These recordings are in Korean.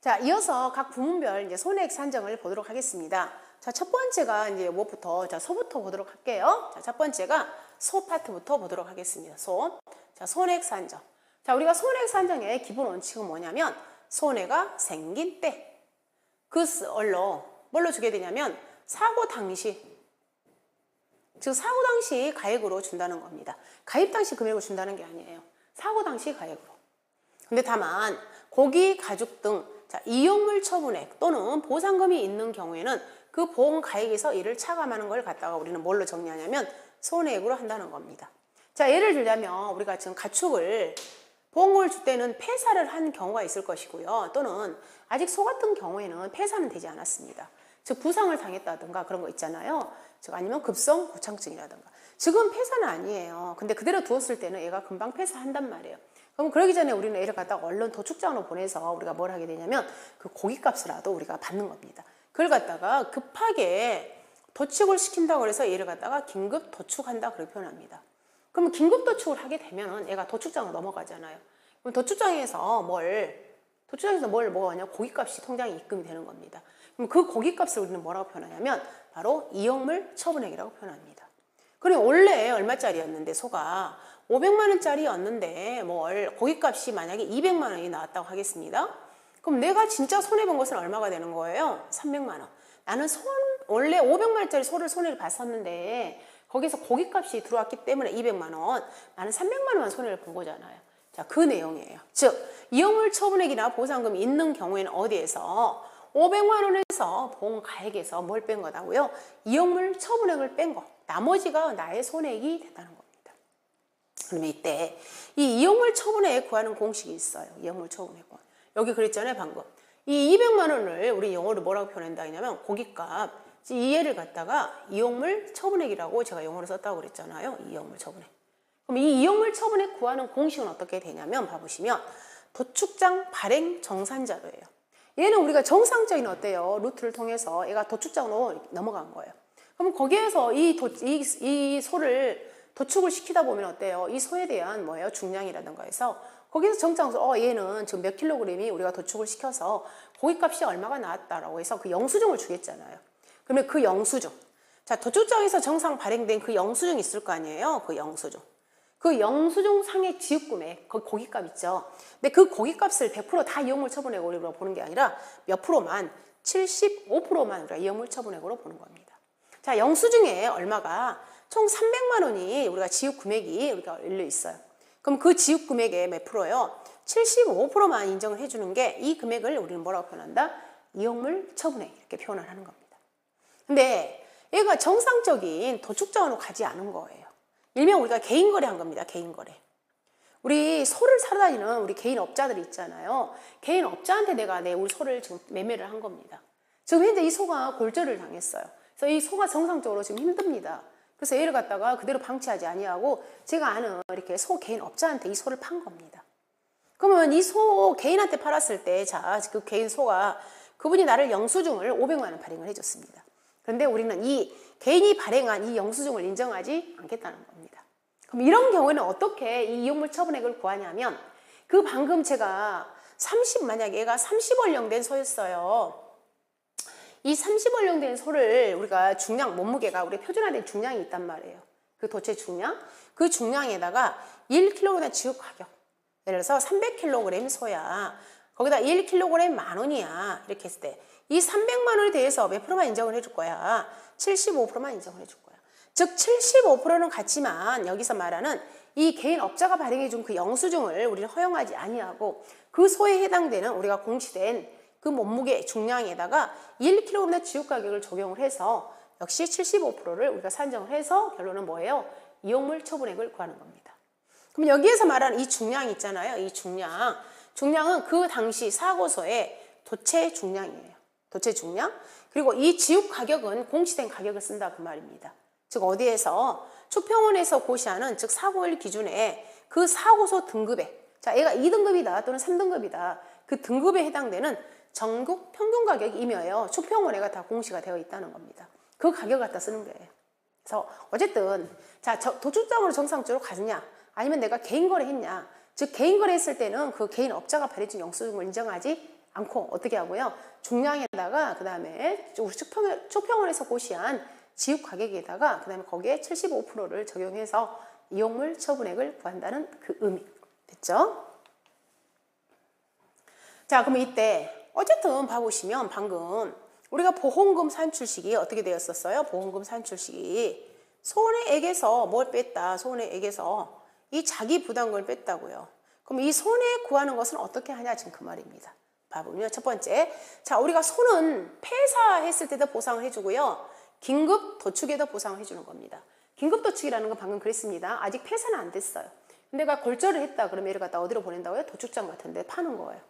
자, 이어서 각 부문별 이제 손해액 산정을 보도록 하겠습니다. 자, 첫 번째가 이제 뭐부터, 자, 소부터 보도록 할게요. 자, 첫 번째가 소 파트부터 보도록 하겠습니다. 소. 자, 손해액 산정. 자, 우리가 손해액 산정의 기본 원칙은 뭐냐면, 손해가 생긴 때. 뭘로 주게 되냐면, 사고 당시. 즉, 사고 당시 가액으로 준다는 겁니다. 가입 당시 금액을 준다는 게 아니에요. 사고 당시 가액으로. 근데 다만, 고기, 가죽 등 자, 이용물 처분액 또는 보상금이 있는 경우에는 그 보험 가액에서 이를 차감하는 걸 갖다가 우리는 뭘로 정리하냐면 손해액으로 한다는 겁니다. 자, 예를 들자면 우리가 지금 가축을 보험금을 줄 때는 폐사를 한 경우가 있을 것이고요. 또는 아직 소 같은 경우에는 폐사는 되지 않았습니다. 즉 부상을 당했다든가 그런 거 있잖아요. 즉 아니면 급성 고창증이라든가. 지금 폐사는 아니에요. 근데 그대로 두었을 때는 얘가 금방 폐사한단 말이에요. 그럼 그러기 전에 우리는 애를 갖다가 얼른 도축장으로 보내서 우리가 뭘 하게 되냐면 그 고깃값이라도 우리가 받는 겁니다. 그걸 갖다가 급하게 도축을 시킨다고 해서 얘를 갖다가 긴급 도축한다 그렇게 표현합니다. 그러면 긴급 도축을 하게 되면은 얘가 도축장으로 넘어가잖아요. 그럼 도축장에서 뭘 먹었냐? 고깃값이 통장에 입금이 되는 겁니다. 그럼 그 고깃값을 우리는 뭐라고 표현하냐면 바로 이용물 처분액이라고 표현합니다. 그럼 원래 얼마짜리였는데 소가 500만 원짜리였는데 고깃값이 만약에 200만 원이 나왔다고 하겠습니다. 그럼 내가 진짜 손해본 것은 얼마가 되는 거예요? 300만 원. 나는 원래 500만 원짜리 소를 손해를 봤었는데 거기서 고깃값이 들어왔기 때문에 200만 원. 나는 300만 원만 손해를 본 거잖아요. 자, 그 내용이에요. 즉, 이용물 처분액이나 보상금이 있는 경우에는 어디에서 500만 원에서 보험 가액에서 뭘 뺀 거다고요? 이용물 처분액을 뺀 거. 나머지가 나의 손해액이 된다는 겁니다. 그러면 이때 이 이용물 처분액 구하는 공식이 있어요. 이용물 처분액. 여기 그랬잖아요, 방금. 이 200만 원을 우리 영어로 뭐라고 표현한다 하냐면 고깃값. 이 얘를 갖다가 이용물 처분액이라고 제가 영어로 썼다고 그랬잖아요. 이용물 처분액. 그럼 이 이용물 처분액 구하는 공식은 어떻게 되냐면 봐보시면 도축장 발행 정산자료예요. 얘는 우리가 정상적인 어때요? 루트를 통해서 얘가 도축장으로 넘어간 거예요. 그럼 거기에서 이 소를 도축을 시키다 보면 어때요? 이 소에 대한 중량이라든가 해서 거기서 정상적으로 얘는 지금 몇 킬로그램이 우리가 도축을 시켜서 고깃값이 얼마가 나왔다라고 해서 그 영수증을 주겠잖아요. 그러면 그 영수증. 자, 도축장에서 정상 발행된 그 영수증이 있을 거 아니에요? 그 영수증. 그 영수증 상의 지급금액, 그 고깃값 있죠. 근데 그 고깃값을 100% 다 이용물 처분액으로 보는 게 아니라 몇 프로만, 75%만 우리가 이용물 처분액으로 보는 겁니다. 자, 영수증에 얼마가 총 300만 원이 우리가 지급 금액이 우리가 열려 있어요. 그럼 그 지급 금액의 몇 프로요? 75%만 인정을 해주는 게 이 금액을 우리는 뭐라고 표현한다? 이용물 처분액 이렇게 표현을 하는 겁니다. 근데 얘가 정상적인 도축장으로 가지 않은 거예요. 일명 우리가 개인 거래한 겁니다. 개인 거래. 우리 소를 사러 다니는 우리 개인 업자들이 있잖아요. 개인 업자한테 내가 우리 소를 지금 매매를 한 겁니다. 지금 현재 이 소가 골절을 당했어요. 그래서 이 소가 정상적으로 지금 힘듭니다. 그래서 얘를 갖다가 그대로 방치하지 아니하고 제가 아는 이렇게 소 개인 업자한테 이 소를 판 겁니다. 그러면 이 소 개인한테 팔았을 때 자, 그 개인 소가 그분이 나를 영수증을 500만 원 발행을 해줬습니다. 그런데 우리는 이 개인이 발행한 이 영수증을 인정하지 않겠다는 겁니다. 그럼 이런 경우에는 어떻게 이 이용물 처분액을 구하냐면 그 방금 제가 만약에 얘가 30원령 된 소였어요. 이 30원령 된 소를 우리가 중량, 몸무게가 우리 표준화된 중량이 있단 말이에요. 그 도체 중량. 그 중량에다가 1kg 지급 가격. 예를 들어서 300kg 소야. 거기다 1kg 10,000원이야. 이렇게 했을 때 이 300만 원에 대해서 몇 프로만 인정을 해줄 거야? 75%만 인정을 해줄 거야. 즉 75%는 같지만 여기서 말하는 이 개인 업자가 발행해준 그 영수증을 우리는 허용하지 아니하고 그 소에 해당되는 우리가 공시된 그 몸무게 중량에다가 1kg 지급 가격을 적용을 해서 역시 75%를 우리가 산정을 해서 결론은 뭐예요? 이용물 처분액을 구하는 겁니다. 그럼 여기에서 말하는 이 중량 있잖아요. 이 중량은 그 당시 사고소의 도체 중량이에요. 도체 중량. 그리고 이 지급 가격은 공시된 가격을 쓴다 그 말입니다. 즉 어디에서? 추평원에서 고시하는 즉 사고일 기준에 그 사고소 등급에 자, 얘가 2등급이다 또는 3등급이다. 그 등급에 해당되는 전국 평균 가격이며요. 추평원에가 다 공시가 되어 있다는 겁니다. 그 가격을 갖다 쓰는 거예요. 그래서 어쨌든 자, 도축장으로 정상적으로 가느냐 아니면 내가 개인 거래했냐. 즉 개인 거래했을 때는 그 개인 업자가 발행해준 영수증을 인정하지 않고 어떻게 하고요? 중량에다가 그 다음에 초평을 해서 고시한 지급 가격에다가 그 다음에 거기에 75%를 적용해서 이용물 처분액을 구한다는 그 의미. 됐죠? 자, 그럼 이때 어쨌든 봐보시면 방금 우리가 보험금 산출식이 어떻게 되었었어요? 보험금 산출식이 손해액에서 뭘 뺐다? 손해액에서 이 자기 부담금을 뺐다고요. 그럼 이 손해액 구하는 것은 어떻게 하냐? 지금 그 말입니다. 봐보면 첫 번째, 자, 우리가 손은 폐사했을 때도 보상을 해주고요. 긴급 도축에도 보상을 해주는 겁니다. 긴급 도축이라는 건 방금 그랬습니다. 아직 폐사는 안 됐어요. 근데 내가 골절을 했다. 그러면 얘를 갖다 어디로 보낸다고요? 도축장 같은 데 파는 거예요.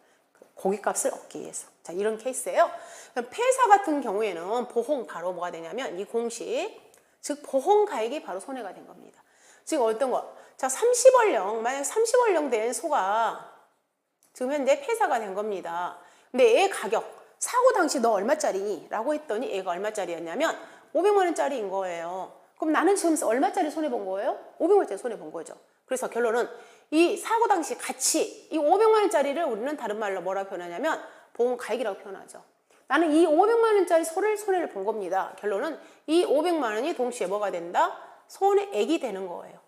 고깃값을 얻기 위해서. 자, 이런 케이스예요. 그럼 폐사 같은 경우에는 보험 바로 뭐가 되냐면 이 공식, 즉 보험가액이 바로 손해가 된 겁니다. 지금 어떤 거? 자, 30원령, 만약 30원령 된 소가 지금 현재 폐사가 된 겁니다. 근데 얘 가격, 사고 당시 너 얼마짜리? 라고 했더니 얘가 얼마짜리였냐면 500만 원짜리인 거예요. 그럼 나는 지금 얼마짜리 손해본 거예요? 500만 원짜리 손해본 거죠. 그래서 결론은 이 사고 당시 가치, 이 500만 원짜리를 우리는 다른 말로 뭐라고 표현하냐면 보험가액이라고 표현하죠. 나는 이 500만 원짜리 손해를 본 겁니다. 결론은 이 500만 원이 동시에 뭐가 된다? 손해액이 되는 거예요.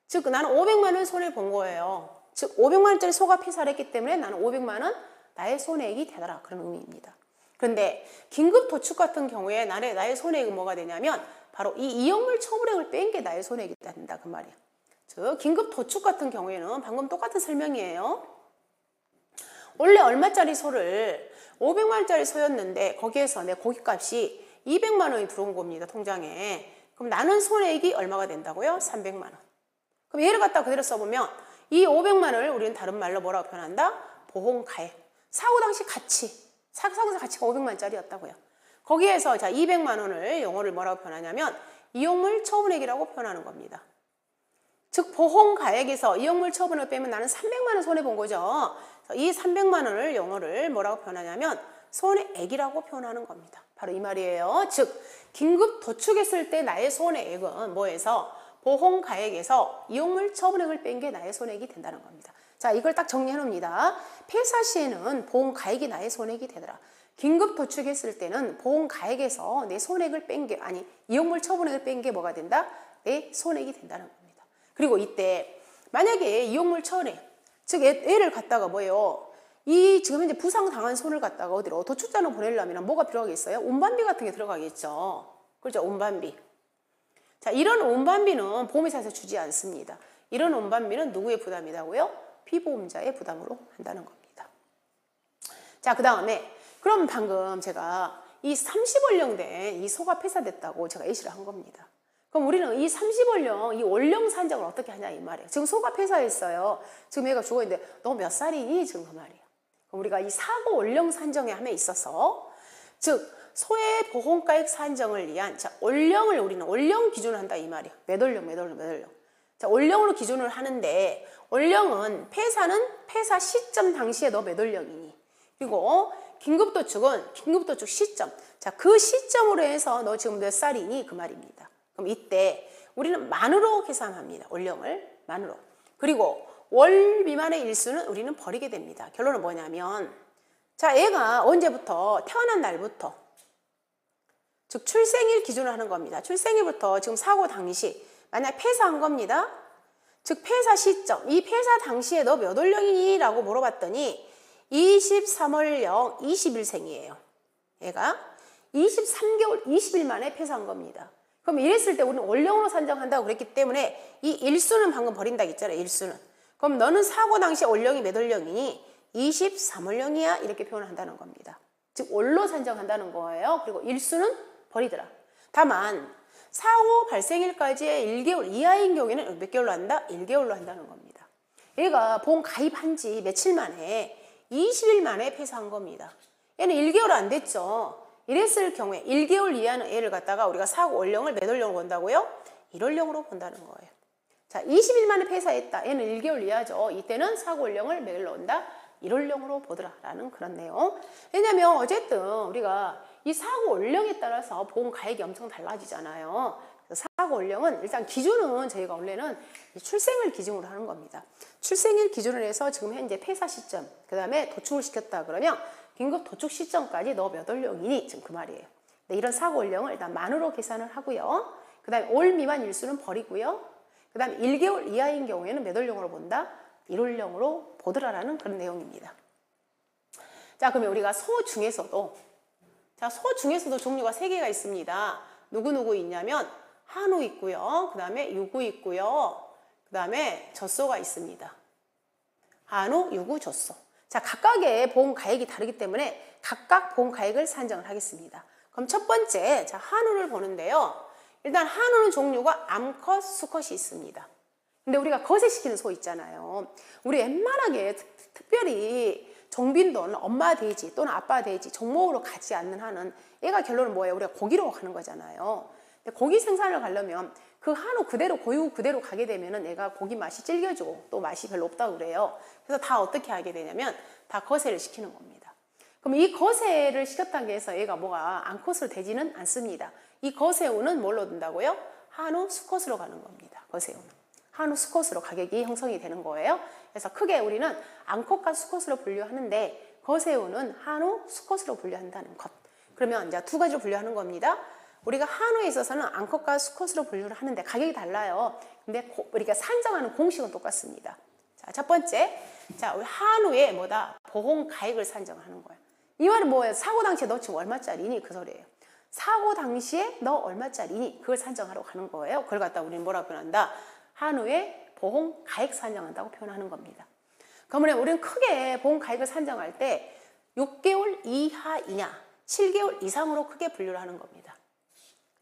즉 나는 500만 원 손해를 본 거예요. 즉 500만 원짜리 소가 폐사를 했기 때문에 나는 500만 원 나의 손해액이 되더라. 그런 의미입니다. 그런데 긴급 도축 같은 경우에 나의 손해액은 뭐가 되냐면 바로 이 이용물 처분액을 뺀 게 나의 손해액이 된다. 그 말이야. 즉 긴급 도축 같은 경우에는 방금 똑같은 설명이에요. 원래 얼마짜리 소를 500만 원짜리 소였는데 거기에서 내 고깃값이 200만 원이 들어온 겁니다. 통장에. 그럼 나는 손해액이 얼마가 된다고요? 300만 원. 그럼 얘를 갖다 그대로 써보면 이 500만 원을 우리는 다른 말로 뭐라고 표현한다? 보험가액. 사고 당시 가치. 사고 당시 가치가 500만 원짜리였다고요. 거기에서 자 200만 원을 영어를 뭐라고 표현하냐면 이용물 처분액이라고 표현하는 겁니다. 즉 보험가액에서 이용물 처분을 빼면 나는 300만 원 손해본 거죠. 이 300만 원을 영어를 뭐라고 표현하냐면 손해액이라고 표현하는 겁니다. 바로 이 말이에요. 즉 긴급 도축했을 때 나의 손해액은 뭐에서 보험가액에서 이용물 처분액을 뺀 게 나의 손해액이 된다는 겁니다. 자, 이걸 딱 정리해 놓습니다. 폐사 시에는 보험가액이 나의 손해액이 되더라. 긴급 도축했을 때는 보험가액에서 내 손해액을 뺀 게 아니 이용물 처분액을 뺀 게 뭐가 된다? 내 손해액이 된다는 겁니다. 그리고 이때 만약에 이용물 처분액, 즉 애를 갖다가 뭐예요? 이 지금 현재 부상당한 손을 갖다가 어디로 도축장으로 보내려면 뭐가 필요하겠어요? 운반비 같은 게 들어가겠죠. 그렇죠? 운반비. 자, 이런 운반비는 보험회사에서 주지 않습니다. 이런 운반비는 누구의 부담이라고요? 피보험자의 부담으로 한다는 겁니다. 자, 그 다음에 그럼 방금 제가 이 30원령 된 이 소가 폐사됐다고 제가 예시를 한 겁니다. 그럼 우리는 이 30원령, 이 원령 산정을 어떻게 하냐 이 말이에요. 지금 소가 폐사했어요. 지금 얘가 죽어있는데 너 몇 살이니? 지금 그 말이에요. 그럼 우리가 이 사고 원령 산정에 함에 있어서 즉 소의 보험가액 산정을 위한 자 원령을 우리는 원령 기준을 한다 이 말이에요. 몇 원령. 자 원령으로 기준을 하는데 원령은 폐사는 폐사 시점 당시에 너 몇 원령이니? 그리고 긴급도축은 긴급도축 시점. 자 그 시점으로 해서 너 지금 몇 살이니? 그 말입니다. 그럼 이때 우리는 만으로 계산합니다. 원령을 만으로. 그리고 월 미만의 일수는 우리는 버리게 됩니다. 결론은 뭐냐면 자 얘가 언제부터 태어난 날부터 즉 출생일 기준으로 하는 겁니다. 출생일부터 지금 사고 당시 만약 폐사한 겁니다. 즉 폐사 시점 이 폐사 당시에 너 몇 월령이니? 라고 물어봤더니 23월령 20일생이에요. 얘가 23개월 20일 만에 폐사한 겁니다. 그럼 이랬을 때 우리는 원령으로 산정한다고 그랬기 때문에 이 일수는 방금 버린다고 했잖아요. 일수는. 그럼 너는 사고 당시 원령이 몇 월령이니? 23월령이야 이렇게 표현을 한다는 겁니다. 즉 월로 산정한다는 거예요. 그리고 일수는 버리더라. 다만 사고 발생일까지의 1개월 이하인 경우에는 몇 개월로 한다? 1개월로 한다는 겁니다. 얘가 보험 가입한 지 며칠 만에 20일 만에 폐사한 겁니다. 얘는 1개월 안 됐죠. 이랬을 경우에 1개월 이하는 얘를 갖다가 우리가 사고 원령을 몇 월령으로 본다고요? 1월령으로 본다는 거예요. 자, 20일 만에 폐사했다. 얘는 1개월 이하죠. 이때는 사고 원령을 몇 월로 온다? 1월령으로 보더라 라는 그런 내용. 왜냐면 어쨌든 우리가 이 사고 원령에 따라서 보험 가액이 엄청 달라지잖아요. 그래서 사고 원령은 일단 기준은 저희가 원래는 출생을 기준으로 하는 겁니다. 출생일 기준으로 해서 지금 현재 폐사 시점, 그 다음에 도축을 시켰다 그러면 긴급 도축 시점까지 너 몇 월령이니? 지금 그 말이에요. 네, 이런 사고 월령을 일단 만으로 계산을 하고요. 그 다음에 올 미만 일수는 버리고요. 그 다음에 1개월 이하인 경우에는 몇 월령으로 본다? 1월령으로 보더라라는 그런 내용입니다. 자, 그러면 우리가 소 중에서도 종류가 3개가 있습니다. 누구 있냐면 한우 있고요. 그 다음에 유구 있고요. 그 다음에 젖소가 있습니다. 한우, 유구, 젖소. 자, 각각의 보험가액이 다르기 때문에 각각 보험가액을 산정을 하겠습니다. 그럼 첫 번째, 자, 한우를 보는데요. 일단 한우는 종류가 암컷, 수컷이 있습니다. 근데 우리가 거세시키는 소 있잖아요. 우리 웬만하게 특별히 종빈돈, 엄마 돼지 또는 아빠 돼지 종목으로 가지 않는 한은 얘가 결론은 뭐예요? 우리가 고기로 가는 거잖아요. 근데 고기 생산을 가려면 그 한우 그대로 고유 그대로 가게 되면은 얘가 고기 맛이 질겨지고 또 맛이 별로 없다고 그래요. 그래서 다 어떻게 하게 되냐면 다 거세를 시키는 겁니다. 그럼 이 거세를 시켰다고 해서 얘가 뭐가 암컷으로 되지는 않습니다. 이 거세우는 뭘로 든다고요? 한우 수컷으로 가는 겁니다. 거세우는. 한우 수컷으로 가격이 형성이 되는 거예요. 그래서 크게 우리는 암컷과 수컷으로 분류하는데 거세우는 한우 수컷으로 분류한다는 것. 그러면 이제 두 가지로 분류하는 겁니다. 우리가 한우에 있어서는 암컷과 수컷으로 분류를 하는데 가격이 달라요. 근데 우리가 산정하는 공식은 똑같습니다. 자, 첫 번째, 자, 우리 한우에 뭐다? 보험가액을 산정하는 거예요. 이 말은 뭐예요? 사고 당시에 너 지금 얼마짜리니? 그 소리예요. 사고 당시에 너 얼마짜리니? 그걸 산정하러 가는 거예요. 그걸 갖다 우리는 뭐라고 표현한다? 한우의 보험가액 산정한다고 표현하는 겁니다. 그러면 우리는 크게 보험가액을 산정할 때 6개월 이하이냐 7개월 이상으로 크게 분류를 하는 겁니다.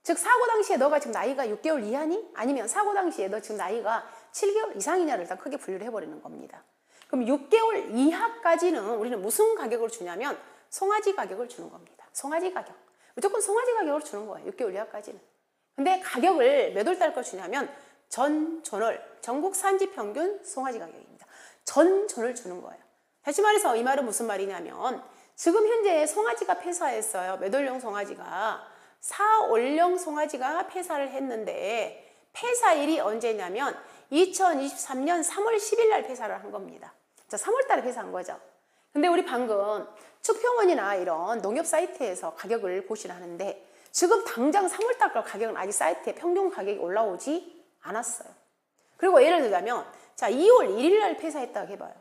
즉 사고 당시에 너가 지금 나이가 6개월 이하니? 아니면 사고 당시에 너 지금 나이가 7개월 이상이냐를 일단 크게 분류를 해버리는 겁니다. 그럼 6개월 이하까지는 우리는 무슨 가격으로 주냐면 송아지 가격을 주는 겁니다. 송아지 가격. 무조건 송아지 가격으로 주는 거예요. 6개월 이하까지는. 근데 가격을 몇 월 달 거 주냐면 전존을 전국 산지 평균 송아지 가격입니다. 전존을 주는 거예요. 다시 말해서 이 말은 무슨 말이냐면 지금 현재 송아지가 폐사했어요. 몇 월령 송아지가 4월령 송아지가 폐사를 했는데 폐사일이 언제냐면 2023년 3월 10일 날 폐사를 한 겁니다. 자, 3월 달에 폐사한 거죠. 근데 우리 방금 축평원이나 이런 농협 사이트에서 가격을 보시라 하는데 지금 당장 3월 달 거 가격은 아직 사이트에 평균 가격이 올라오지 않았어요. 그리고 예를 들자면 자 2월 1일 날 폐사했다고 해봐요.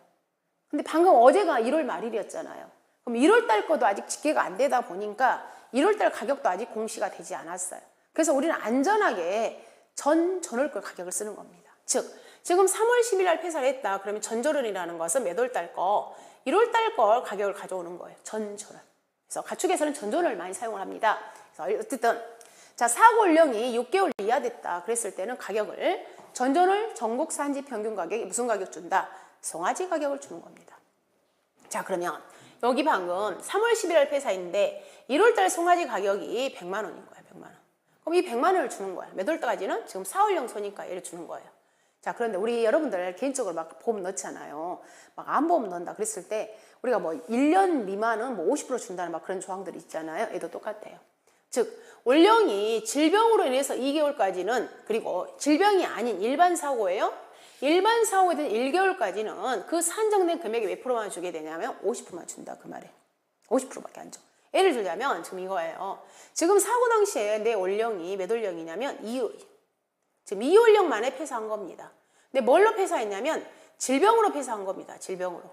근데 방금 어제가 1월 말일이었잖아요. 그럼 1월 달 거도 아직 집계가 안 되다 보니까 1월 달 가격도 아직 공시가 되지 않았어요. 그래서 우리는 안전하게 전월 거 가격을 쓰는 겁니다. 즉 지금 3월 10일 날 폐사를 했다. 그러면 전조련이라는 것은 몇 월 달 거? 1월 달 거 가격을 가져오는 거예요. 전조련. 그래서 가축에서는 전조련을 많이 사용을 합니다. 그래서 어쨌든 자 사고연령이 6개월 이하 됐다. 그랬을 때는 가격을 전조를 전국 산지 평균 가격이 무슨 가격 준다? 송아지 가격을 주는 겁니다. 자 그러면 여기 방금 3월 11일 폐사인데 1월 달 송아지 가격이 100만 원인 거야. 100만 원. 그럼 이 100만 원을 주는 거야. 몇 월까지는? 지금 4월령 소니까 얘를 주는 거예요. 자 그런데 우리 여러분들 개인적으로 막 보험 넣잖아요. 막 암보험 넣는다 그랬을 때 우리가 뭐 1년 미만은 뭐 50% 준다는 막 그런 조항들이 있잖아요. 얘도 똑같아요. 즉 월령이 질병으로 인해서 2개월까지는 그리고 질병이 아닌 일반 사고예요. 일반 사고에 대한 1개월까지는 그 산정된 금액의 몇 프로만 주게 되냐면 50%만 준다 그 말이에요. 50%밖에 안 줘. 예를 들자면 지금 이거예요. 지금 사고 당시에 내 월령이 몇 월령이냐면 2월. 지금 2월령 만에 폐사한 겁니다. 근데 뭘로 폐사했냐면 질병으로 폐사한 겁니다. 질병으로.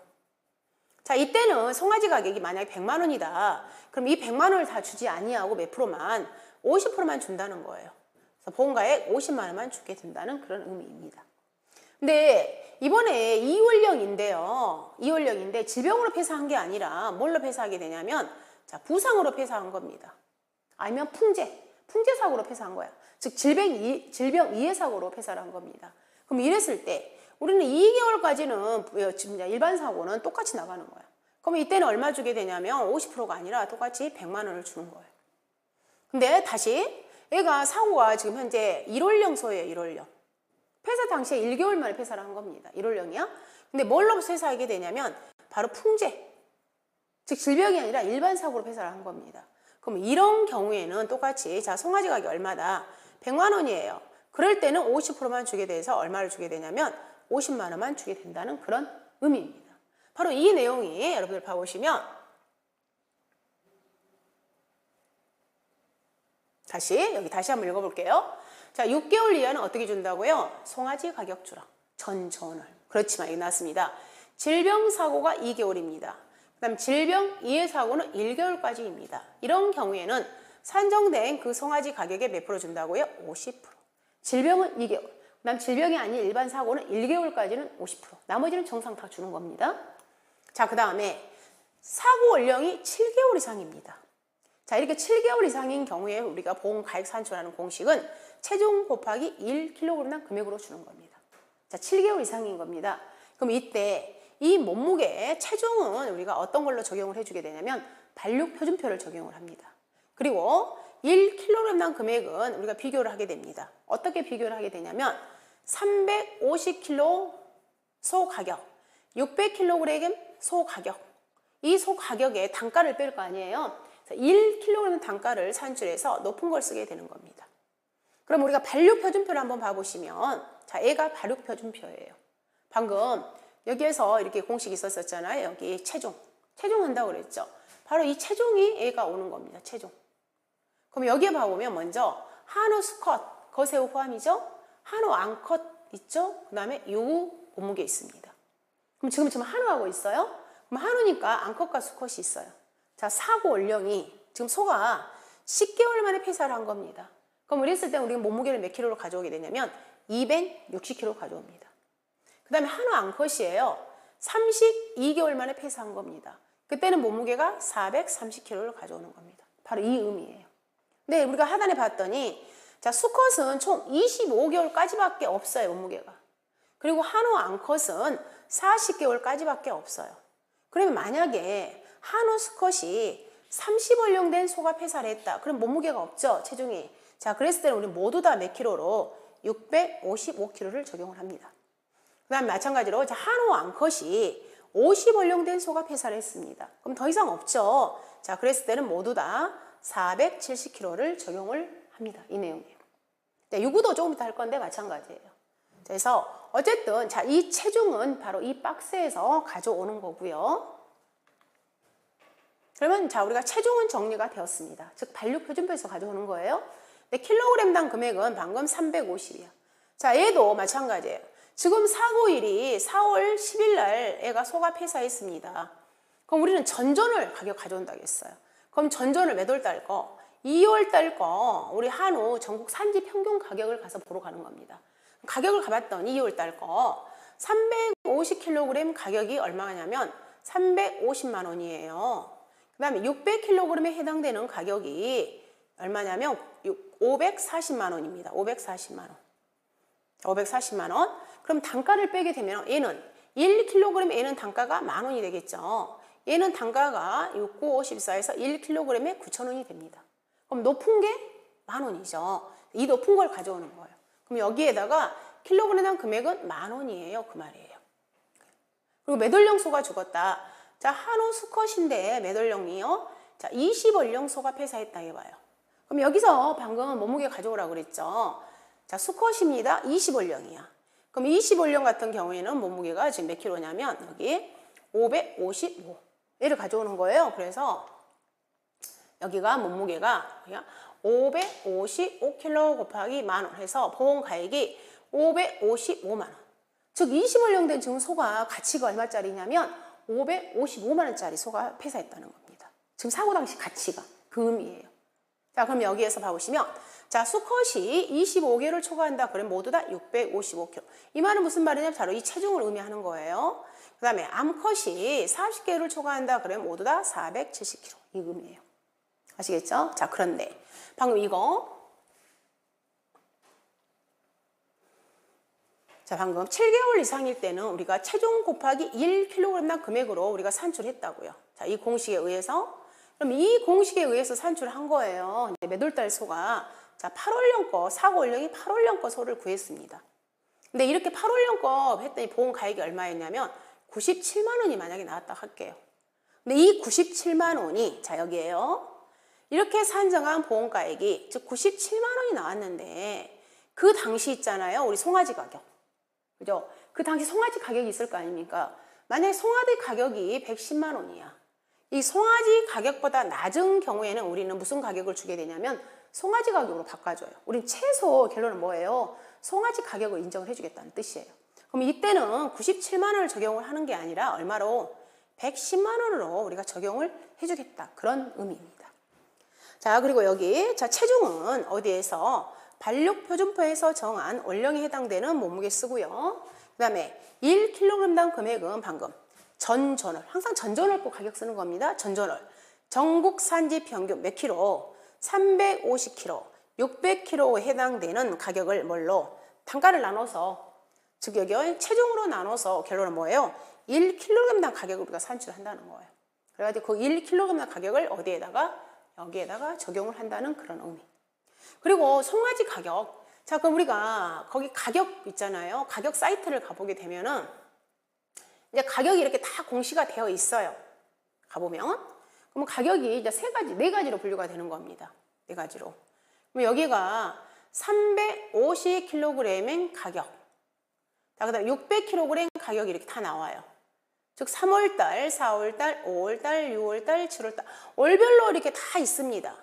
자 이때는 송아지 가격이 만약에 100만 원이다. 그럼 이 100만 원을 다 주지 아니하고 몇 프로만 50%만 준다는 거예요. 그래서 보험가액 50만 원만 주게 된다는 그런 의미입니다. 근데 이번에 2월령인데요. 2월령인데 질병으로 폐사한 게 아니라 뭘로 폐사하게 되냐면 자 부상으로 폐사한 겁니다. 아니면 풍제 사고로 폐사한 거야. 즉 질병 이해 사고로 폐사를 한 겁니다. 그럼 이랬을 때 우리는 2개월까지는 지금 일반 사고는 똑같이 나가는 거야. 그럼 이때는 얼마 주게 되냐면 50%가 아니라 똑같이 100만 원을 주는 거예요. 근데 다시 얘가 사고가 지금 현재 1월령 소예요. 1월령. 폐사 당시에 1개월 만에 폐사를 한 겁니다. 1월령이야. 근데 뭘로 폐사하게 되냐면 바로 풍제. 즉 질병이 아니라 일반 사고로 폐사를 한 겁니다. 그럼 이런 경우에는 똑같이 자 송아지 가격이 얼마다? 100만 원이에요. 그럴 때는 50%만 주게 돼서 얼마를 주게 되냐면 50만 원만 주게 된다는 그런 의미입니다. 바로 이 내용이 여러분들 봐보시면 다시 여기 다시 한번 읽어볼게요. 자, 6개월 이하는 어떻게 준다고요? 송아지 가격 주라. 전전월. 그렇지만 여기 나왔습니다. 질병 사고가 2개월입니다. 그다음 질병 이해 사고는 1개월까지입니다. 이런 경우에는 산정된 그 송아지 가격에 몇 프로 준다고요? 50%. 질병은 2개월. 그다음 질병이 아닌 일반 사고는 1개월까지는 50%. 나머지는 정상 다 주는 겁니다. 자, 그 다음에 사고 연령이 7개월 이상입니다. 자, 이렇게 7개월 이상인 경우에 우리가 보험가액 산출하는 공식은 체중 곱하기 1kg당 금액으로 주는 겁니다. 자, 7개월 이상인 겁니다. 그럼 이때 이 몸무게 체중은 우리가 어떤 걸로 적용을 해주게 되냐면 발육표준표를 적용을 합니다. 그리고 1kg당 금액은 우리가 비교를 하게 됩니다. 어떻게 비교를 하게 되냐면 350kg 소 가격, 600kg 소 가격, 이 소 가격에 단가를 뺄 거 아니에요. 1kg 단가를 산출해서 높은 걸 쓰게 되는 겁니다. 그럼 우리가 발육표준표를 한번 봐보시면, 자, 얘가 발육표준표예요. 방금 여기에서 이렇게 공식이 있었잖아요. 여기 체중 한다고 그랬죠. 바로 이 체중이 얘가 오는 겁니다. 체중. 그럼 여기에 봐보면 먼저 한우 수컷, 거새우 포함이죠. 한우 암컷 있죠. 그 다음에 요 몸무게 있습니다. 그럼 지금 한우하고 있어요. 그럼 한우니까 암컷과 수컷이 있어요. 자, 사고 연령이 지금 소가 10개월 만에 폐사를 한 겁니다. 그럼 이랬을 때 우리가 몸무게를 몇 킬로로 가져오게 되냐면 260kg 가져옵니다. 그 다음에 한우 암컷이에요. 32개월 만에 폐사한 겁니다. 그때는 몸무게가 430kg를 가져오는 겁니다. 바로 이 의미예요. 근데 우리가 하단에 봤더니, 자, 수컷은 총 25개월까지밖에 없어요, 몸무게가. 그리고 한우 암컷은 40개월까지밖에 없어요. 그러면 만약에 한우 수컷이 30월령 된 소가 폐사를 했다. 그럼 몸무게가 없죠, 체중이. 자, 그랬을 때는 우리 모두 다 몇 킬로로? 655kg를 적용을 합니다. 그 다음에 마찬가지로 한우 암컷이 50월령 된 소가 폐사를 했습니다. 그럼 더 이상 없죠. 자, 그랬을 때는 모두 다 470kg를 적용을 합니다. 이 내용이에요. 네, 요구도 조금 이따 할 건데 마찬가지예요. 그래서 어쨌든 자, 이 체중은 바로 이 박스에서 가져오는 거고요. 그러면 자, 우리가 체중은 정리가 되었습니다. 즉 발육표준표에서 가져오는 거예요. 근데 킬로그램당 금액은 방금 350이야. 자, 얘도 마찬가지예요. 지금 사고일이 4월 10일 날 애가 소가 폐사했습니다. 그럼 우리는 전전월 가격 가져온다고 했어요. 그럼 전전월 몇 월 달 거? 2월 달 거 우리 한우 전국 산지 평균 가격을 가서 보러 가는 겁니다. 가격을 가봤더니 2월 달 거 350kg 가격이 얼마냐면 350만 원이에요. 그 다음에 600kg에 해당되는 가격이 얼마냐면 540만 원입니다. 540만 원. 540만 원. 그럼 단가를 빼게 되면 얘는 1kg 얘는 단가가 만 원이 되겠죠. 얘는 단가가 6954에서 1kg에 9,000원이 됩니다. 그럼 높은 게 만 원이죠. 이 높은 걸 가져오는 거예요. 그럼 여기에다가 킬로그램당 금액은 만 원이에요. 그 말이에요. 그리고 매돌령 소가 죽었다. 자, 한우 수컷인데 매돌령이요. 자, 20월령 소가 폐사했다 해봐요. 그럼 여기서 방금 몸무게 가져오라고 그랬죠. 자, 수컷입니다. 20월령이야. 그럼 20월령 같은 경우에는 몸무게가 지금 몇 킬로냐면 여기 555. 얘를 가져오는 거예요. 그래서 여기가 몸무게가 555kg 곱하기 만원 해서 보험가액이 555만 원. 즉 20월령 된 지금 소가 가치가 얼마짜리냐면 555만 원짜리 소가 폐사했다는 겁니다. 지금 사고 당시 가치가 그 의미예요. 자, 그럼 여기에서 봐보시면 자, 수컷이 25개를 초과한다. 그럼 모두 다 655kg. 이 말은 무슨 말이냐면 바로 이 체중을 의미하는 거예요. 그 다음에 암컷이 40개를 초과한다. 그러면 모두 다 470kg. 이 의미예요. 아시겠죠? 자, 그런데 방금 이거 자, 방금 7개월 이상일 때는 우리가 체중 곱하기 1kg당 금액으로 우리가 산출했다고요. 자, 이 공식에 의해서 그럼 이 공식에 의해서 산출을 한 거예요. 매돌달 소가 자, 8월령 거 사고월령이 8월령 거 소를 구했습니다. 근데 이렇게 8월령 거 했더니 보험 가액이 얼마였냐면 97만 원이 만약에 나왔다 할게요. 근데 이 97만 원이 자, 여기에요. 이렇게 산정한 보험가액이 즉 97만 원이 나왔는데 그 당시 있잖아요. 우리 송아지 가격. 그죠? 그 당시 송아지 가격이 있을 거 아닙니까? 만약에 송아지 가격이 110만 원이야. 이 송아지 가격보다 낮은 경우에는 우리는 무슨 가격을 주게 되냐면 송아지 가격으로 바꿔줘요. 우린 최소 결론은 뭐예요? 송아지 가격을 인정을 해주겠다는 뜻이에요. 그럼 이때는 97만 원을 적용을 하는 게 아니라 얼마로? 110만 원으로 우리가 적용을 해주겠다. 그런 의미입니다. 자, 그리고 여기 자 체중은 어디에서? 반륙표준표에서 정한 원령에 해당되는 몸무게 쓰고요. 그 다음에 1kg당 금액은 방금 전전월, 항상 전전월 꼭 가격 쓰는 겁니다. 전전월. 전국 산지 평균 몇 킬로? 350kg, 600kg에 해당되는 가격을 뭘로? 단가를 나눠서, 즉 여기 체중으로 나눠서 결론은 뭐예요? 1kg당 가격을 우리가 산출한다는 거예요. 그래가지고 그 1kg당 가격을 어디에다가? 여기에다가 적용을 한다는 그런 의미. 그리고 송아지 가격. 자, 그럼 우리가 거기 가격 있잖아요. 가격 사이트를 가보게 되면은 이제 가격이 이렇게 다 공시가 되어 있어요. 가보면. 그럼 가격이 이제 네 가지로 분류가 되는 겁니다. 네 가지로. 그럼 여기가 350kg의 가격. 자, 그 다음에 600kg 가격이 이렇게 다 나와요. 즉 3월달, 4월달, 5월달, 6월달, 7월달 월별로 이렇게 다 있습니다.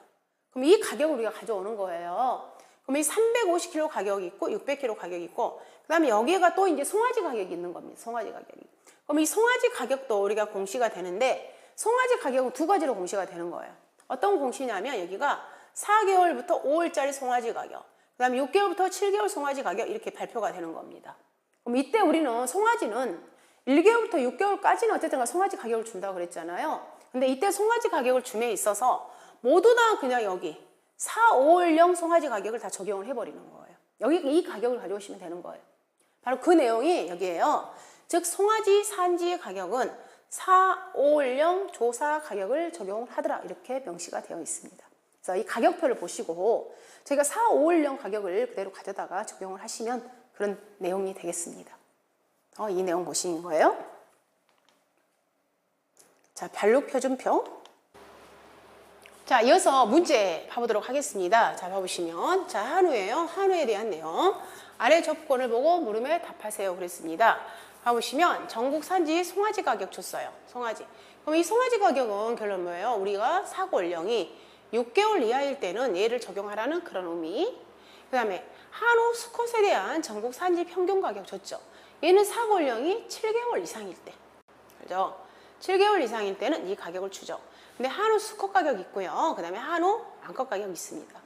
그럼 이 가격을 우리가 가져오는 거예요. 그럼 이 350kg 가격이 있고 600kg 가격이 있고 그 다음에 여기가 또 이제 송아지 가격이 있는 겁니다. 송아지 가격이. 그럼 이 송아지 가격도 우리가 공시가 되는데 송아지 가격은 두 가지로 공시가 되는 거예요. 어떤 공시냐면 여기가 4개월부터 5월짜리 송아지 가격, 그 다음에 6개월부터 7개월 송아지 가격 이렇게 발표가 되는 겁니다. 그럼 이때 우리는 송아지는 1개월부터 6개월까지는 어쨌든 송아지 가격을 준다고 그랬잖아요. 근데 이때 송아지 가격을 줌에 있어서 모두 다 그냥 여기 4, 5월령 송아지 가격을 다 적용을 해버리는 거예요. 여기 이 가격을 가져오시면 되는 거예요. 바로 그 내용이 여기에요. 즉 송아지 산지 가격은 4, 5월령 조사 가격을 적용을 하더라 이렇게 명시가 되어 있습니다. 그래서 이 가격표를 보시고 저희가 4, 5월령 가격을 그대로 가져다가 적용을 하시면 그런 내용이 되겠습니다. 이 내용 보시는 거예요. 자, 반륙표준표. 자, 이어서 문제 봐보도록 하겠습니다. 자, 봐보시면 자, 한우예요. 한우에 대한 내용. 아래 조건을 보고 물음에 답하세요. 그랬습니다. 봐보시면 전국 산지 송아지 가격 줬어요. 송아지. 그럼 이 송아지 가격은 결론 뭐예요? 우리가 사고 원령이 6개월 이하일 때는 얘를 적용하라는 그런 의미. 그 다음에 한우 수컷에 대한 전국 산지 평균 가격 줬죠. 얘는 사고 원령이 7개월 이상일 때. 그죠? 7개월 이상일 때는 이 가격을 주죠. 근데 한우 수컷 가격이 있고요. 그 다음에 한우 암컷 가격이 있습니다.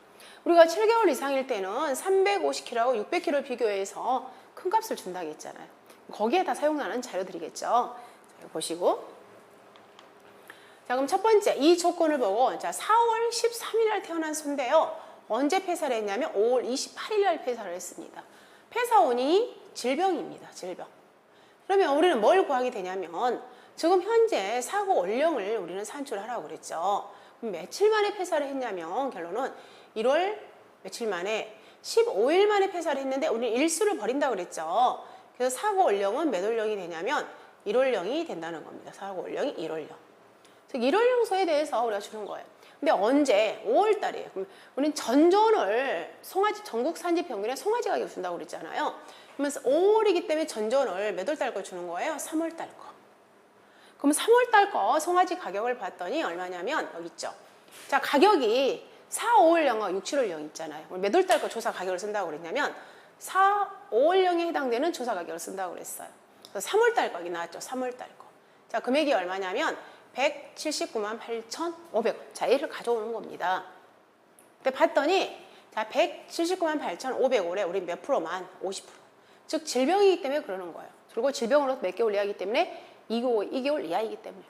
우리가 7개월 이상일 때는 350kg하고 600kg를 비교해서 큰 값을 준다고 했잖아요. 거기에 다 사용하는 자료들이겠죠. 자, 보시고. 자, 그럼 첫 번째 이 조건을 보고 자, 4월 13일 날 태어난 소인데요. 언제 폐사를 했냐면 5월 28일 날 폐사를 했습니다. 폐사 원인이 질병입니다. 질병. 그러면 우리는 뭘 구하게 되냐면 지금 현재 사고 원령을 우리는 산출하라고 그랬죠. 그럼 며칠 만에 폐사를 했냐면 결론은 1월 며칠 만에 15일 만에 폐사를 했는데 우리는 일수를 버린다고 그랬죠. 그래서 사고 원령은 몇 월령이 되냐면 1월령이 된다는 겁니다. 사고 원령이 1월령. 즉 1월령 소에 대해서 우리가 주는 거예요. 근데 언제? 5월 달이에요. 그럼 우리는 전전월 송아지 전국 산지 평균에 송아지 가격 준다고 그랬잖아요. 그러면서 5월이기 때문에 전전월 몇 월 달 거 주는 거예요? 3월 달 거. 그럼 3월 달 거 송아지 가격을 봤더니 얼마냐면 여기 있죠. 자, 가격이 4, 5월령과 6, 7월령 있잖아요. 몇 월 달 거 조사 가격을 쓴다고 그랬냐면 4, 5월령에 해당되는 조사 가격을 쓴다고 그랬어요. 그래서 3월 달 거기 나왔죠. 3월 달 거. 자, 금액이 얼마냐면 179만 8,500원. 자, 얘를 가져오는 겁니다. 근데 봤더니 자, 179만 8,500원에 우리 몇 프로만? 50%. 즉 질병이기 때문에 그러는 거예요. 그리고 질병으로 몇 개월 이하이기 때문에 2개월 이하이기 때문에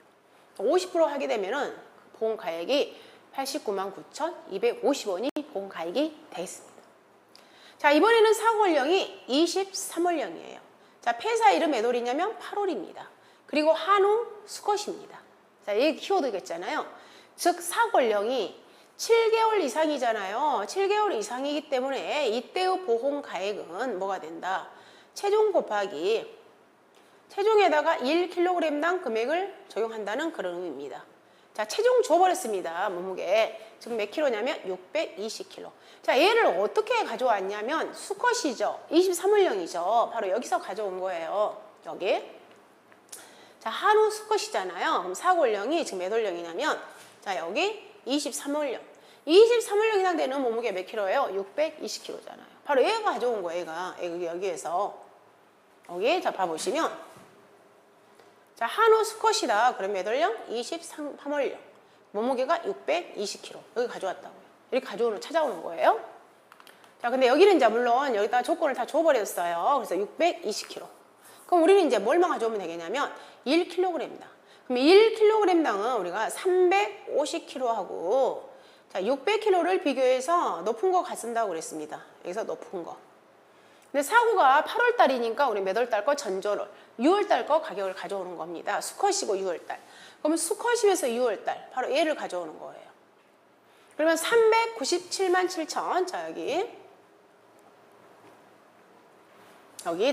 50% 하게 되면은 보험가액이 89만 9,250원이 보험가액이 되겠습니다. 자, 이번에는 사고원령이 23월령이에요. 자, 폐사일은 몇 월이냐면 8월입니다. 그리고 한우 수컷입니다. 자, 여기 키워드가 있잖아요. 즉 사고원령이 7개월 이상이잖아요. 7개월 이상이기 때문에 이때의 보험가액은 뭐가 된다? 체중 곱하기 체중에다가 1kg당 금액을 적용한다는 그런 의미입니다. 자, 체중 줘버렸습니다. 몸무게. 지금 몇 킬로냐면 620kg. 자, 얘를 어떻게 가져왔냐면 수컷이죠. 23월령이죠. 바로 여기서 가져온 거예요. 여기. 자, 한우 수컷이잖아요. 그럼 사고월령이 지금 몇 월령이냐면 자, 여기 23월령. 23월령 해당되는 몸무게 몇 킬로예요? 620kg잖아요. 바로 얘가 가져온 거예요. 얘가 여기에서 여기 자 봐보시면 자 한우 수컷이다. 그럼 몇 월령? 23월령 몸무게가 620kg 여기 가져왔다고요. 이렇게 찾아오는 거예요. 자 근데 여기는 이제 물론 여기다 조건을 다 줘버렸어요. 그래서 620kg. 그럼 우리는 이제 뭘만 가져오면 되겠냐면 1kg다. 그럼 1kg당은 우리가 350kg하고 자 600kg를 비교해서 높은 거 갖춘다고 그랬습니다. 여기서 높은 거. 근데 사고가 8월 달이니까 우리 몇 월 달 거 전전월 6월 달 거 가격을 가져오는 겁니다. 수컷이고 6월 달. 그러면 수컷이면서 6월 달 바로 얘를 가져오는 거예요. 그러면 397만 7천. 자 여기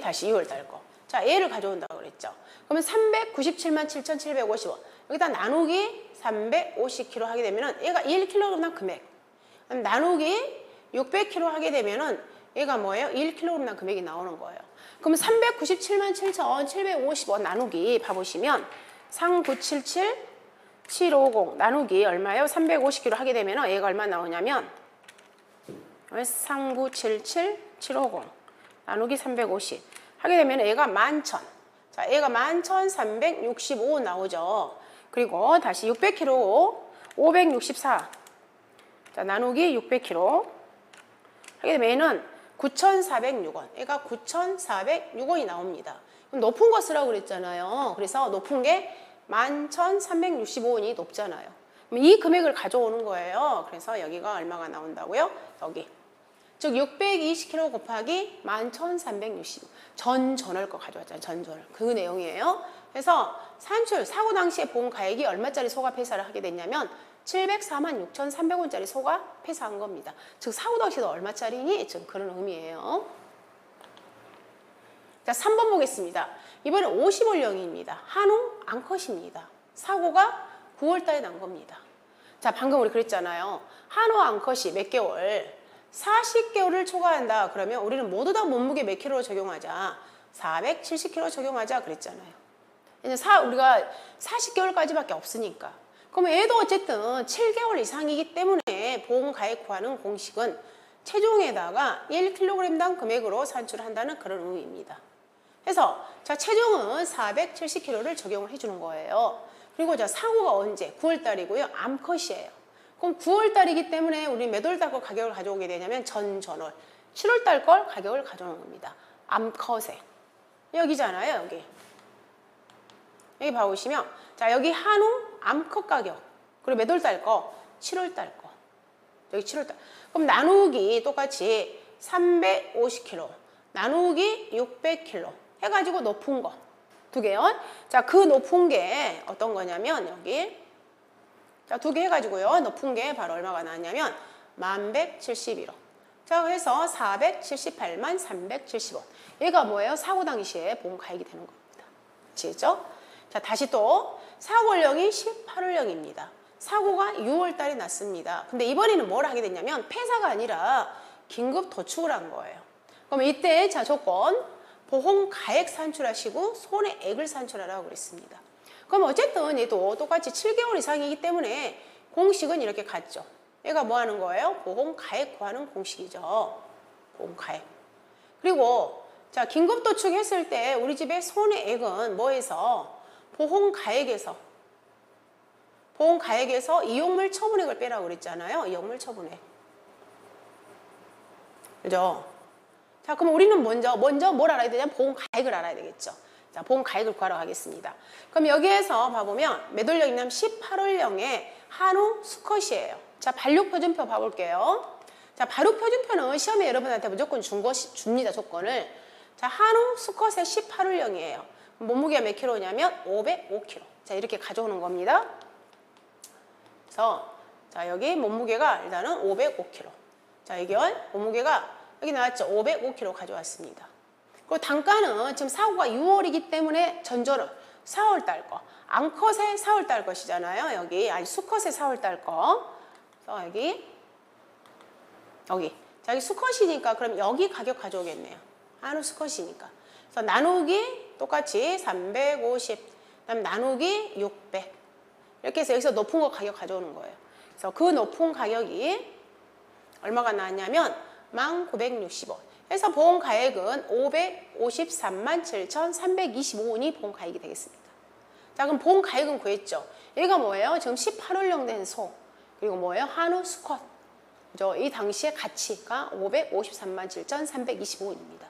다시 2월 달 거. 자 얘를 가져온다고 그랬죠. 그러면 397만 7,750원. 여기다 나누기 350kg 하게 되면은 얘가 1kg당 금액. 나누기 600kg 하게 되면은 얘가 뭐예요? 1kg당 금액이 나오는 거예요. 그럼 397만 7,750원 나누기 봐보시면 3977 750 나누기 얼마예요? 350kg 하게 되면 얘가 얼마 나오냐면 3977 750 나누기 350 하게 되면 얘가 11,000. 자, 얘가 11,365 나오죠. 그리고 다시 600kg 564 자, 나누기 600kg 하게 되면 얘는 9,406원. 얘가 9,406원이 나옵니다. 그럼 높은 거 쓰라고 그랬잖아요. 그래서 높은 게 11,365원이 높잖아요. 그럼 이 금액을 가져오는 거예요. 그래서 여기가 얼마가 나온다고요? 여기. 즉 620kg 곱하기 11,365. 전월 거 가져왔잖아요. 전월. 그 내용이에요. 그래서 산출, 사고 당시에 본 가액이 얼마짜리 소가 폐사를 하게 됐냐면 704만 6,300원짜리 소가 폐사한 겁니다. 즉 사고 당시도 얼마짜리니? 즉 그런 의미예요. 자, 3번 보겠습니다. 이번엔 50월령입니다. 한우 암컷입니다. 사고가 9월 달에 난 겁니다. 자, 방금 우리 그랬잖아요. 한우 암컷이 몇 개월? 40개월을 초과한다. 그러면 우리는 모두 다 몸무게 몇 킬로로 적용하자? 470kg 적용하자 그랬잖아요. 우리가 40개월까지밖에 없으니까. 그럼 얘도 어쨌든 7개월 이상이기 때문에 보험가액 구하는 공식은 체중에다가 1kg당 금액으로 산출한다는 그런 의미입니다. 그래서 자 체중은 470kg를 적용을 해주는 거예요. 그리고 자 사고가 언제? 9월달이고요. 암컷이에요. 그럼 9월달이기 때문에 우리 몇 월달 거 가격을 가져오게 되냐면 전월 7월달 걸 가격을 가져오는 겁니다. 암컷에 여기잖아요. 여기 봐보시면 자 여기 한우 암컷 가격 그리고 몇 월달 거? 7월달 거 여기 7월달 그럼 나누기 똑같이 350kg 나누기 600kg 해가지고 높은 거 두 개요. 자 그 높은 게 어떤 거냐면 여기 자 두 개 해가지고요 높은 게 바로 얼마가 나왔냐면 1171원. 자 그래서 478만 370원. 얘가 뭐예요? 사고 당시에 보험가액이 되는 겁니다. 아시겠죠? 자 다시 또 사고월령이 18월령입니다. 사고가 6월 달에 났습니다. 근데 이번에는 뭘 하게 됐냐면 폐사가 아니라 긴급 도축을 한 거예요. 그럼 이때 자 조건 보험가액 산출하시고 손해액을 산출하라고 그랬습니다. 그럼 어쨌든 얘도 똑같이 7개월 이상이기 때문에 공식은 이렇게 같죠. 얘가 뭐 하는 거예요? 보험가액 구하는 공식이죠. 보험가액. 그리고 자 긴급 도축했을 때 우리 집의 손해액은 뭐에서? 보험가액에서 이용물 처분액을 빼라고 그랬잖아요. 이용물 처분액. 그죠? 자, 그럼 우리는 먼저 뭘 알아야 되냐면 보험가액을 알아야 되겠죠. 자, 보험가액을 구하러 가겠습니다. 그럼 여기에서 봐보면 몇 월령이냐면 18월령에 한우 수컷이에요. 자, 발육표준표 봐볼게요. 자, 발육표준표는 시험에 여러분한테 무조건 줍니다. 조건을. 자, 한우 수컷의 18월령이에요. 몸무게가 몇 킬로냐면 505kg. 자, 이렇게 가져오는 겁니다. 그래서 자, 여기 몸무게가 일단은 505kg. 자, 여기 몸무게가 여기 나왔죠. 505kg 가져왔습니다. 그리고 단가는 지금 사고가 6월이기 때문에 전전월 4월 달 거. 암컷의 4월 달 것이잖아요. 여기 아니 수컷의 4월 달 거. 그래서 여기. 자, 여기 수컷이니까 그럼 여기 가격 가져오겠네요. 한우 수컷이니까. 그래서 나누기 똑같이 350, 그다음 나누기 600 이렇게 해서 여기서 높은 거 가격 가져오는 거예요. 그래서 그 높은 가격이 얼마가 나왔냐면 19,960원. 그래서 보험가액은 553만 7,325원이 보험가액이 되겠습니다. 자, 그럼 보험가액은 구했죠. 얘가 뭐예요? 지금 18월령 된 소. 그리고 뭐예요? 한우 수컷. 그죠? 이 당시의 가치가 553만 7,325원입니다.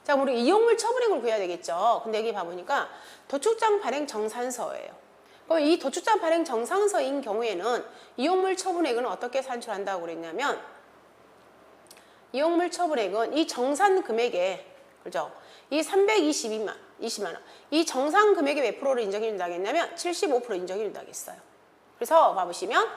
자, 우리 이용물 처분액을 구해야 되겠죠. 근데 여기 봐보니까 도축장 발행 정산서예요. 그럼 이 도축장 발행 정산서인 경우에는 이용물 처분액은 어떻게 산출한다고 그랬냐면, 이용물 처분액은 이 정산 금액에, 그죠? 이 320만 원. 이 정산 금액의 몇 프로를 인정해 준다겠냐면 75% 인정해 준다겠어요. 그래서 봐보시면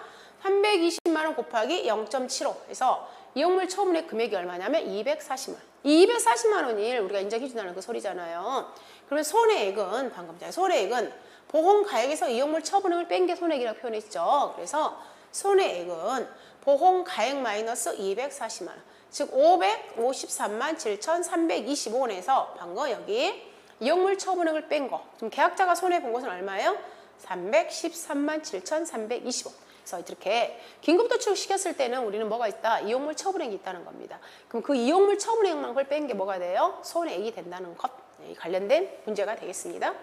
320만 원 곱하기 0.75 해서 이용물 처분액 금액이 얼마냐면 240만 원. 이 240만 원을 우리가 인정해 준다는 그 소리잖아요. 그러면 손해액은 방금 전에 손해액은 보험가액에서 이용물 처분액을 뺀 게 손해액이라고 표현했죠. 그래서 손해액은 보험가액 마이너스 240만 원. 즉 553만 7,325원에서 방금 여기 이용물 처분액을 뺀 거. 그럼 계약자가 손해본 것은 얼마예요? 313만 7,320원. 그래서 이렇게 긴급도축 시켰을 때는 우리는 뭐가 있다? 이용물 처분액이 있다는 겁니다. 그럼 그 이용물 처분액만 걸 뺀 게 뭐가 돼요? 손해액이 된다는 것. 관련된 문제가 되겠습니다.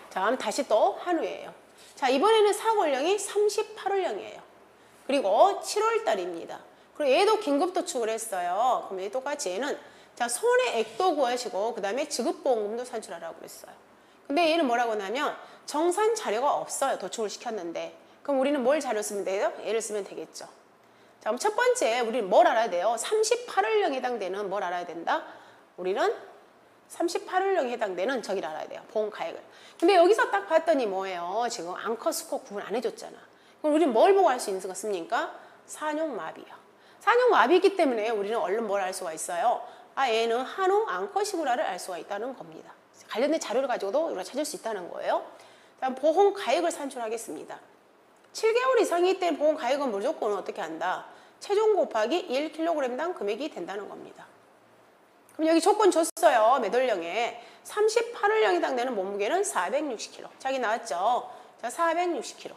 자, 그럼 다시 또 한우예요. 자, 이번에는 사고연령이 38월령이에요. 그리고 7월달입니다. 그리고 얘도 긴급도축을 했어요. 그럼 얘 똑같이 얘는 자, 손해액도 구하시고 그 다음에 지급보험금도 산출하라고 그랬어요. 근데 얘는 뭐라고 하냐면 정산 자료가 없어요. 도축을 시켰는데. 그럼 우리는 뭘 자료 쓰면 돼요? 얘를 쓰면 되겠죠. 자, 그럼 첫 번째 우리는 뭘 알아야 돼요? 38월령에 해당되는 뭘 알아야 된다? 우리는 38월령에 해당되는 저기를 알아야 돼요. 보험가액을. 근데 여기서 딱 봤더니 뭐예요? 지금 앙커 수컷 구분 안 해줬잖아. 그럼 우리는 뭘 보고 알 수 있는 것입니까? 산용마비요. 산용마비이기 때문에 우리는 얼른 뭘 알 수가 있어요? 아, 얘는 한우 앙커시구라를 알 수가 있다는 겁니다. 관련된 자료를 가지고도 우리가 찾을 수 있다는 거예요. 다음 보험가액을 산출하겠습니다. 7개월 이상이기 때문에 보험가액은 무조건 어떻게 한다? 체중 곱하기 1kg당 금액이 된다는 겁니다. 그럼 여기 조건 줬어요. 매돌령에 38월령에 해당되는 몸무게는 460kg. 자기 나왔죠? 자, 460kg.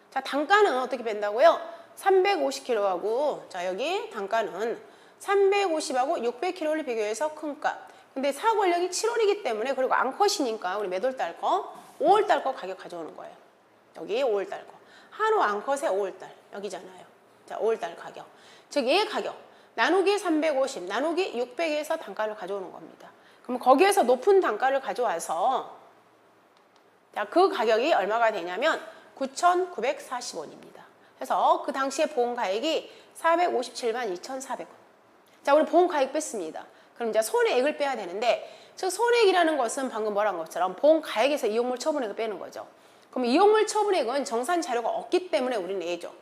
자, 단가는 어떻게 뺀다고요? 350kg하고 자, 여기 단가는 350하고 600kg를 비교해서 큰 값. 근데 사고연령이 7월이기 때문에 그리고 앙컷이니까 우리 매돌달 거 5월달 거 가격 가져오는 거예요. 여기 5월달 거. 한우 앙컷의 5월달 여기잖아요. 자, 5월달 가격. 즉 얘 가격 나누기 350, 나누기 600에서 단가를 가져오는 겁니다. 그럼 거기에서 높은 단가를 가져와서 자, 그 가격이 얼마가 되냐면 9,940원입니다. 그래서 그 당시에 보험가액이 457만 2,400원. 자, 우리 보험가액 뺐습니다. 그럼 이제 손해액을 빼야 되는데 즉 손해액이라는 것은 방금 말한 것처럼 보험가액에서 이용물 처분액을 빼는 거죠. 그럼 이용물 처분액은 정산 자료가 없기 때문에 우리는 내죠.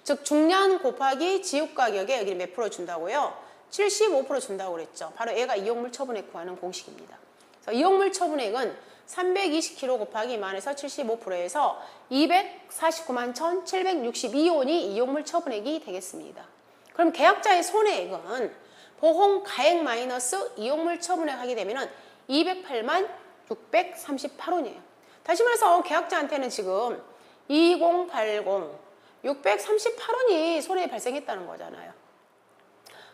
즉 중량 곱하기 지급가격에 여기 몇 프로 준다고요? 75% 준다고 그랬죠. 바로 얘가 이용물 처분액 구하는 공식입니다. 그래서 이용물 처분액은 320kg 곱하기 만에서 75%에서 249만 1,762원이 이용물 처분액이 되겠습니다. 그럼 계약자의 손해액은 보험가액 마이너스 이용물 처분액 하게 되면 208만 638원이에요. 다시 말해서 계약자한테는 지금 2080 638원이 손해에 발생했다는 거잖아요.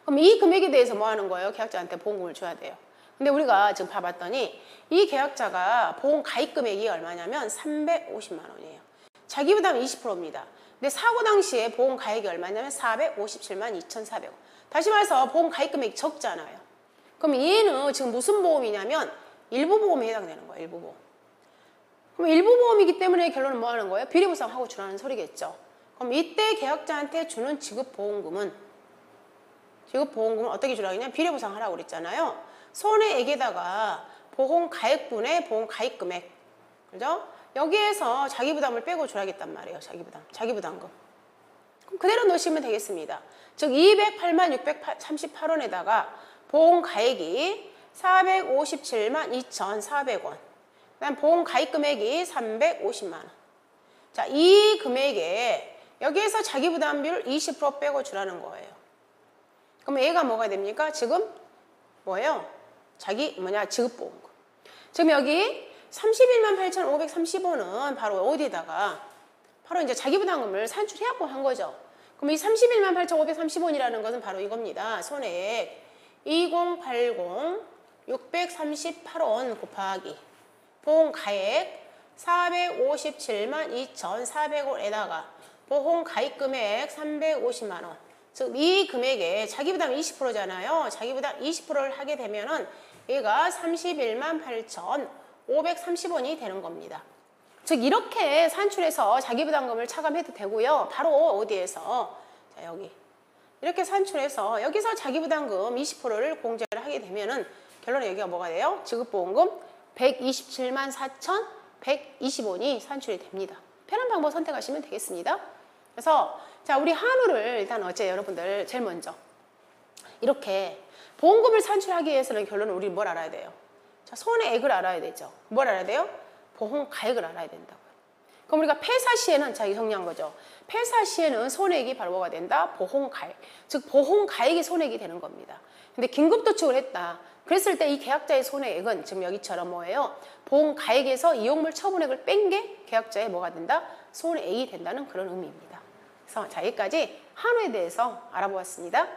그럼 이 금액에 대해서 뭐 하는 거예요? 계약자한테 보험금을 줘야 돼요. 근데 우리가 지금 봐봤더니 이 계약자가 보험 가입 금액이 얼마냐면 350만 원이에요. 자기 부담 20%입니다. 근데 사고 당시에 보험 가입이 얼마냐면 457만 2,400원. 다시 말해서 보험 가입 금액이 적잖아요. 그럼 얘는 지금 무슨 보험이냐면 일부 보험에 해당되는 거예요. 일부 보험. 그럼 일부 보험이기 때문에 결론은 뭐 하는 거예요? 비례보상하고 주라는 소리겠죠. 그럼 이때 계약자한테 주는 지급보험금은 어떻게 주라고 했냐? 비례보상하라고 그랬잖아요. 손해액에다가 보험 가액분의 보험 가입 금액, 그죠? 여기에서 자기 부담을 빼고 줘야겠단 말이에요. 자기 부담금. 그럼 그대로 넣으시면 되겠습니다. 즉 208만 638원에다가 보험 가액이 457만 2,400원. 그다음 보험 가입 금액이 350만 원. 자, 이 금액에 여기에서 자기 부담비를 20% 빼고 주라는 거예요. 그럼 얘가 뭐가 됩니까? 지금 뭐예요? 지급보험금. 지금 여기 31만 8,530원은 바로 어디에다가 바로 이제 자기부담금을 산출해갖고 한 거죠. 그럼 이 31만 8,530원이라는 것은 바로 이겁니다. 손해액 2080 638원 곱하기 보험가액 457만 2,400원에다가 보험가입금액 350만 원. 즉 이 금액에 자기부담 20%잖아요. 자기부담 20%를 하게 되면은 얘가 31만 8,530원이 되는 겁니다. 즉 이렇게 산출해서 자기부담금을 차감해도 되고요. 바로 어디에서 자 여기 이렇게 산출해서 여기서 자기부담금 20%를 공제를 하게 되면은 결론에 여기가 뭐가 돼요? 지급보험금 127만 4,120원이 산출이 됩니다. 편한 방법 선택하시면 되겠습니다. 그래서 자 우리 한우를 일단 어째 여러분들 제일 먼저 이렇게 보험금을 산출하기 위해서는 결론은 우리 뭘 알아야 돼요? 자 손해액을 알아야 되죠. 뭘 알아야 돼요? 보험가액을 알아야 된다고요. 그럼 우리가 폐사 시에는 자, 이 정리한 거죠. 폐사 시에는 손해액이 바로 뭐가 된다? 보험가액. 즉 보험가액이 손해액이 되는 겁니다. 근데 긴급도축을 했다. 그랬을 때 이 계약자의 손해액은 지금 여기처럼 뭐예요? 보험가액에서 이용물 처분액을 뺀 게 계약자의 뭐가 된다? 손해액이 된다는 그런 의미입니다. 그래서 자, 여기까지 한우에 대해서 알아보았습니다.